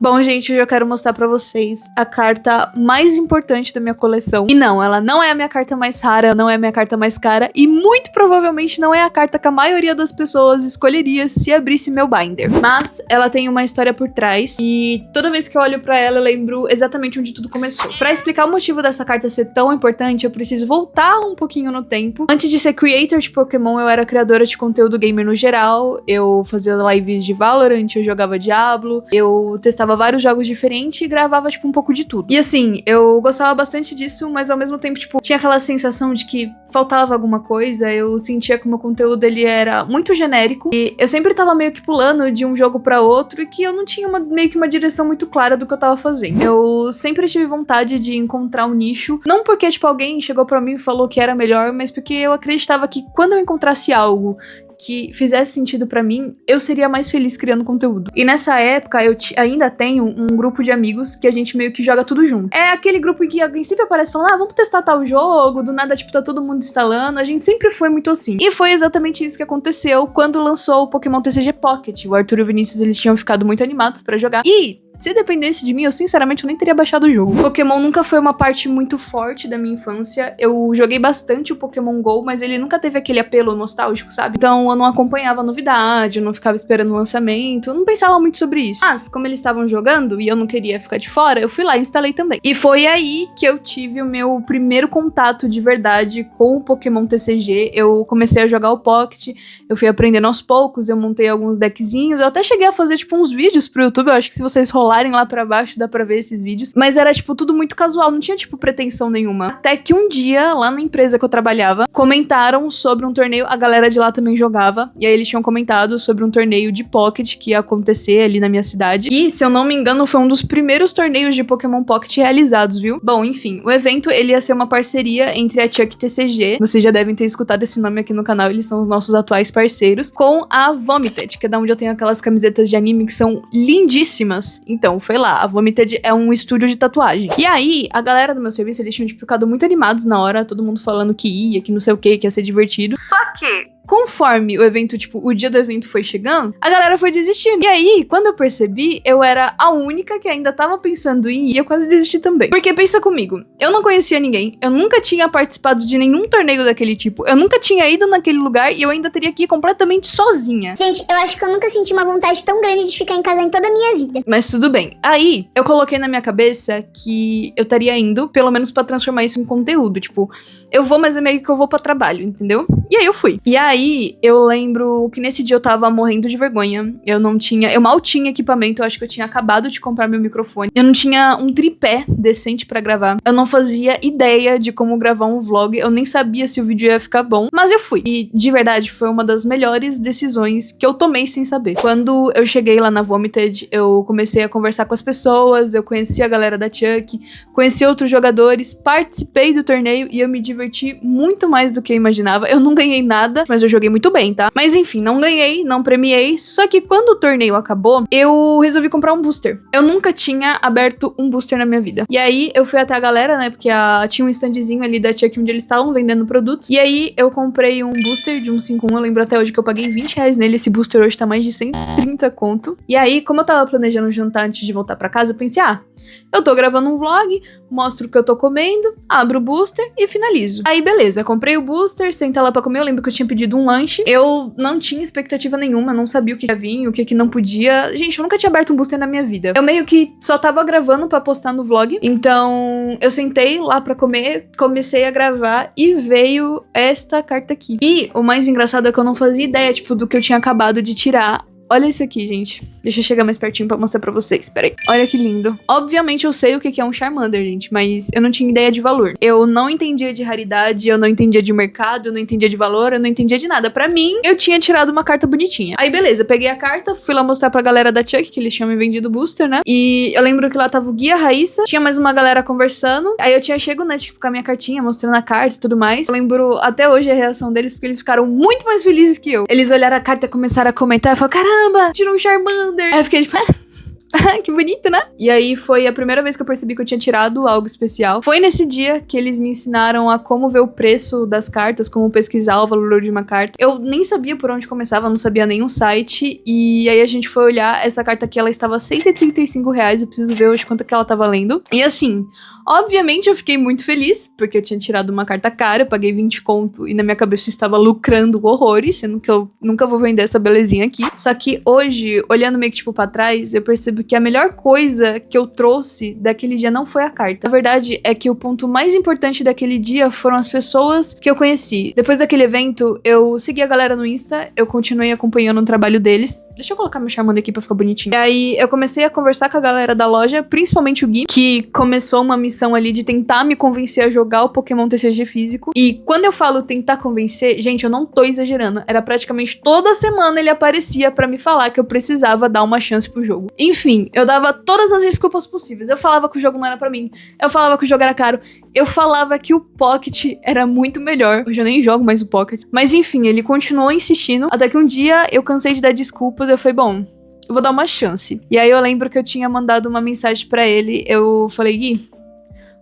Bom, gente, hoje eu quero mostrar pra vocês a carta mais importante da minha coleção. E não, ela não é a minha carta mais rara, não é a minha carta mais cara e muito provavelmente não é a carta que a maioria das pessoas escolheria se abrisse meu binder. Mas ela tem uma história por trás e toda vez que eu olho pra ela eu lembro exatamente onde tudo começou. Pra explicar o motivo dessa carta ser tão importante, eu preciso voltar um pouquinho no tempo. Antes de ser creator de Pokémon, eu era criadora de conteúdo gamer no geral. Eu fazia lives de Valorant, eu jogava Diablo, eu testava vários jogos diferentes e gravava, tipo, um pouco de tudo. E assim, eu gostava bastante disso, mas ao mesmo tempo, tipo, tinha aquela sensação de que faltava alguma coisa. Eu sentia que o meu conteúdo, ele era muito genérico e eu sempre tava meio que pulando de um jogo pra outro e que eu não tinha meio que uma direção muito clara do que eu tava fazendo. Eu sempre tive vontade de encontrar um nicho, não porque, tipo, alguém chegou pra mim e falou que era melhor, mas porque eu acreditava que quando eu encontrasse algo que fizesse sentido pra mim, eu seria mais feliz criando conteúdo. E nessa época, eu ainda tenho um grupo de amigos que a gente meio que joga tudo junto. É aquele grupo em que alguém sempre aparece falando, vamos testar tal jogo, do nada, tipo, tá todo mundo instalando. A gente sempre foi muito assim. E foi exatamente isso que aconteceu quando lançou o Pokémon TCG Pocket. O Arthur e o Vinícius, eles tinham ficado muito animados pra jogar. E se dependesse de mim, eu sinceramente nem teria baixado o jogo. Pokémon nunca foi uma parte muito forte da minha infância. Eu joguei bastante o Pokémon GO, mas ele nunca teve aquele apelo nostálgico, sabe? Então eu não acompanhava a novidade, eu não ficava esperando o lançamento, eu não pensava muito sobre isso. Mas, como eles estavam jogando e eu não queria ficar de fora, eu fui lá e instalei também. E foi aí que eu tive o meu primeiro contato de verdade com o Pokémon TCG. Eu comecei a jogar o Pocket, eu fui aprendendo aos poucos, eu montei alguns deckzinhos, eu até cheguei a fazer, tipo, uns vídeos pro YouTube. Eu acho que se vocês rolarem lá pra baixo, dá pra ver esses vídeos. Mas era, tipo, tudo muito casual, não tinha, tipo, pretensão nenhuma. Até que um dia, lá na empresa que eu trabalhava, comentaram sobre um torneio, a galera de lá também jogava, e aí eles tinham comentado sobre um torneio de Pocket que ia acontecer ali na minha cidade. E, se eu não me engano, foi um dos primeiros torneios de Pokémon Pocket realizados, viu? Bom, enfim, o evento, ele ia ser uma parceria entre a Chuck TCG, vocês já devem ter escutado esse nome aqui no canal, eles são os nossos atuais parceiros, com a Vomited, que é da onde eu tenho aquelas camisetas de anime que são lindíssimas. Então, foi lá. A Vomited é um estúdio de tatuagem. E aí, a galera do meu serviço, eles tinham, tipo, ficado muito animados na hora, todo mundo falando que ia, que não sei o que ia ser divertido. Só que, conforme o evento, tipo, o dia do evento foi chegando, a galera foi desistindo. E aí, quando eu percebi, eu era a única que ainda tava pensando em ir, e eu quase desisti também. Porque pensa comigo, eu não conhecia ninguém, eu nunca tinha participado de nenhum torneio daquele tipo, eu nunca tinha ido naquele lugar e eu ainda teria que ir completamente sozinha. Gente, eu acho que eu nunca senti uma vontade tão grande de ficar em casa em toda a minha vida. Mas tudo bem. Aí, eu coloquei na minha cabeça que eu estaria indo, pelo menos pra transformar isso em conteúdo. Tipo, eu vou, mas é meio que eu vou pra trabalho, entendeu? E aí eu fui. E aí, eu lembro que nesse dia eu tava morrendo de vergonha. Eu mal tinha equipamento, eu acho que eu tinha acabado de comprar meu microfone. Eu não tinha um tripé decente pra gravar. Eu não fazia ideia de como gravar um vlog, eu nem sabia se o vídeo ia ficar bom, mas eu fui. E, de verdade, foi uma das melhores decisões que eu tomei sem saber. Quando eu cheguei lá na Vomited, eu comecei a conversar com as pessoas, eu conheci a galera da Chuck, conheci outros jogadores, participei do torneio e eu me diverti muito mais do que eu imaginava. Eu não ganhei nada, mas eu joguei muito bem, tá? Mas enfim, não ganhei, não premiei, só que quando o torneio acabou, eu resolvi comprar um booster. Eu nunca tinha aberto um booster na minha vida. E aí, eu fui até a galera, né, porque tinha um standzinho ali da Chuck onde eles estavam vendendo produtos, e aí eu comprei um booster de um 5-1, eu lembro até hoje que eu paguei R$20 nele, esse booster hoje tá mais de 130 conto. E aí, como eu tava planejando jantar antes de voltar pra casa, eu pensei, eu tô gravando um vlog, mostro o que eu tô comendo, abro o booster e finalizo. Aí, beleza, comprei o booster, senta lá pra comer, eu lembro que eu tinha pedido um lanche, eu não tinha expectativa nenhuma, não sabia o que ia vir, o que não podia. Gente, eu nunca tinha aberto um booster na minha vida. Eu meio que só tava gravando pra postar no vlog, então eu sentei lá pra comer, comecei a gravar e veio esta carta aqui. E o mais engraçado é que eu não fazia ideia, tipo, do que eu tinha acabado de tirar. Olha isso aqui, gente. Deixa eu chegar mais pertinho pra mostrar pra vocês. Peraí. Olha que lindo. Obviamente eu sei o que é um Charmander, gente, mas eu não tinha ideia de valor. Eu não entendia de raridade, eu não entendia de mercado, eu não entendia de valor, eu não entendia de nada. Pra mim, eu tinha tirado uma carta bonitinha. Aí, beleza, peguei a carta, fui lá mostrar pra galera da Chuck, que eles tinham me vendido o booster, né? E eu lembro que lá tava o Gui, a Raíssa, tinha mais uma galera conversando. Aí eu tinha chego, né, tipo, com a minha cartinha, mostrando a carta e tudo mais. Eu lembro até hoje a reação deles, porque eles ficaram muito mais felizes que eu. Eles olharam a carta e começaram a comentar e falaram, caramba, tirou um Charmander. Aí eu fiquei tipo, Que bonito, né? E aí foi a primeira vez que eu percebi que eu tinha tirado algo especial. Foi nesse dia que eles me ensinaram a como ver o preço das cartas, como pesquisar o valor de uma carta. Eu nem sabia por onde começava, não sabia nenhum site. E aí a gente foi olhar, essa carta aqui, ela estava R$135. Eu preciso ver hoje quanto que ela tá valendo. E assim, obviamente eu fiquei muito feliz, porque eu tinha tirado uma carta cara, eu paguei 20 conto e na minha cabeça eu estava lucrando horrores, sendo que eu nunca vou vender essa belezinha aqui. Só que hoje, olhando meio que tipo pra trás, eu percebo que a melhor coisa que eu trouxe daquele dia não foi a carta. A verdade é que o ponto mais importante daquele dia foram as pessoas que eu conheci. Depois daquele evento, eu segui a galera no Insta, eu continuei acompanhando o trabalho deles. Deixa eu colocar meu Charmander aqui pra ficar bonitinho. E aí, eu comecei a conversar com a galera da loja, principalmente o Gui, que começou uma missão ali de tentar me convencer a jogar o Pokémon TCG físico. E quando eu falo tentar convencer, gente, eu não tô exagerando. Era praticamente toda semana ele aparecia pra me falar que eu precisava dar uma chance pro jogo. Enfim, eu dava todas as desculpas possíveis. Eu falava que o jogo não era pra mim. Eu falava que o jogo era caro. Eu falava que o Pocket era muito melhor. Hoje eu nem jogo mais o Pocket. Mas enfim, ele continuou insistindo. Até que um dia eu cansei de dar desculpas. Eu falei, bom, eu vou dar uma chance. E aí eu lembro que eu tinha mandado uma mensagem pra ele. Eu falei, Gui,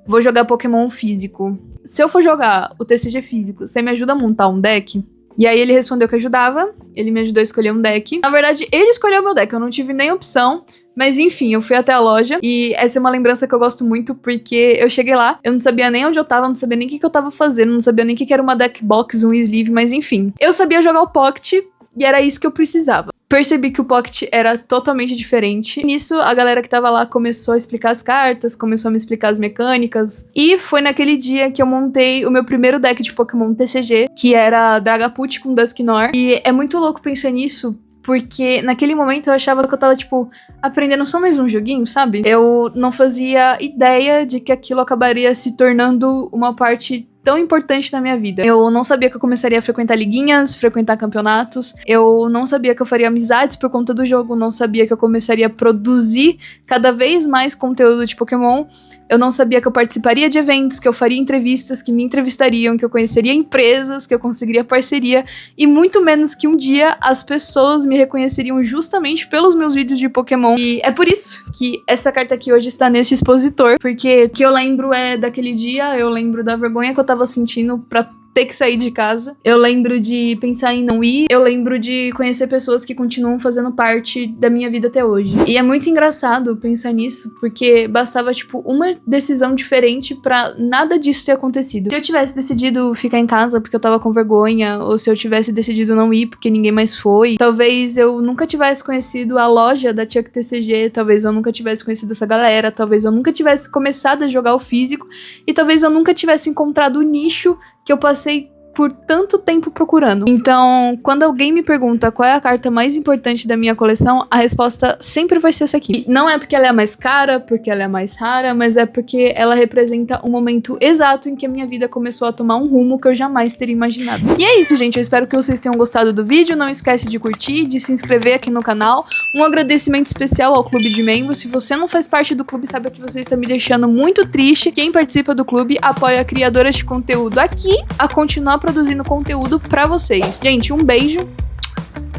vou jogar Pokémon físico. Se eu for jogar o TCG físico, você me ajuda a montar um deck? E aí ele respondeu que ajudava. Ele me ajudou a escolher um deck. Na verdade, ele escolheu meu deck. Eu não tive nem opção. Mas enfim, eu fui até a loja e essa é uma lembrança que eu gosto muito porque eu cheguei lá, eu não sabia nem onde eu tava, não sabia nem o que eu tava fazendo, não sabia nem o que era uma deck box, um sleeve, mas enfim. Eu sabia jogar o Pocket e era isso que eu precisava. Percebi que o Pocket era totalmente diferente. Nisso, a galera que tava lá começou a explicar as cartas, começou a me explicar as mecânicas. E foi naquele dia que eu montei o meu primeiro deck de Pokémon TCG, que era Dragapult com Dusknoir. E é muito louco pensar nisso, porque naquele momento eu achava que eu tava, tipo, aprendendo só mais um joguinho, sabe? Eu não fazia ideia de que aquilo acabaria se tornando uma parte tão importante na minha vida. Eu não sabia que eu começaria a frequentar liguinhas, frequentar campeonatos. Eu não sabia que eu faria amizades por conta do jogo. Não sabia que eu começaria a produzir cada vez mais conteúdo de Pokémon. Eu não sabia que eu participaria de eventos, que eu faria entrevistas, que me entrevistariam, que eu conheceria empresas, que eu conseguiria parceria. E muito menos que um dia as pessoas me reconheceriam justamente pelos meus vídeos de Pokémon. E é por isso que essa carta aqui hoje está nesse expositor. Porque o que eu lembro é daquele dia, eu lembro da vergonha que eu tava sentindo pra ter que sair de casa. Eu lembro de pensar em não ir. Eu lembro de conhecer pessoas que continuam fazendo parte da minha vida até hoje. E é muito engraçado pensar nisso, porque bastava, tipo, uma decisão diferente pra nada disso ter acontecido. Se eu tivesse decidido ficar em casa porque eu tava com vergonha, ou se eu tivesse decidido não ir porque ninguém mais foi, talvez eu nunca tivesse conhecido a loja da Chuck TCG, talvez eu nunca tivesse conhecido essa galera, talvez eu nunca tivesse começado a jogar o físico, e talvez eu nunca tivesse encontrado o nicho que eu passei por tanto tempo procurando. Então, quando alguém me pergunta qual é a carta mais importante da minha coleção, a resposta sempre vai ser essa aqui. E não é porque ela é a mais cara, porque ela é a mais rara, mas é porque ela representa um momento exato em que a minha vida começou a tomar um rumo que eu jamais teria imaginado. E é isso, gente. Eu espero que vocês tenham gostado do vídeo. Não esquece de curtir, de se inscrever aqui no canal. Um agradecimento especial ao Clube de Membros. Se você não faz parte do clube, saiba que você está me deixando muito triste. Quem participa do clube apoia criadoras de conteúdo aqui a continuar produzindo conteúdo pra vocês. Gente, um beijo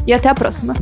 e até a próxima.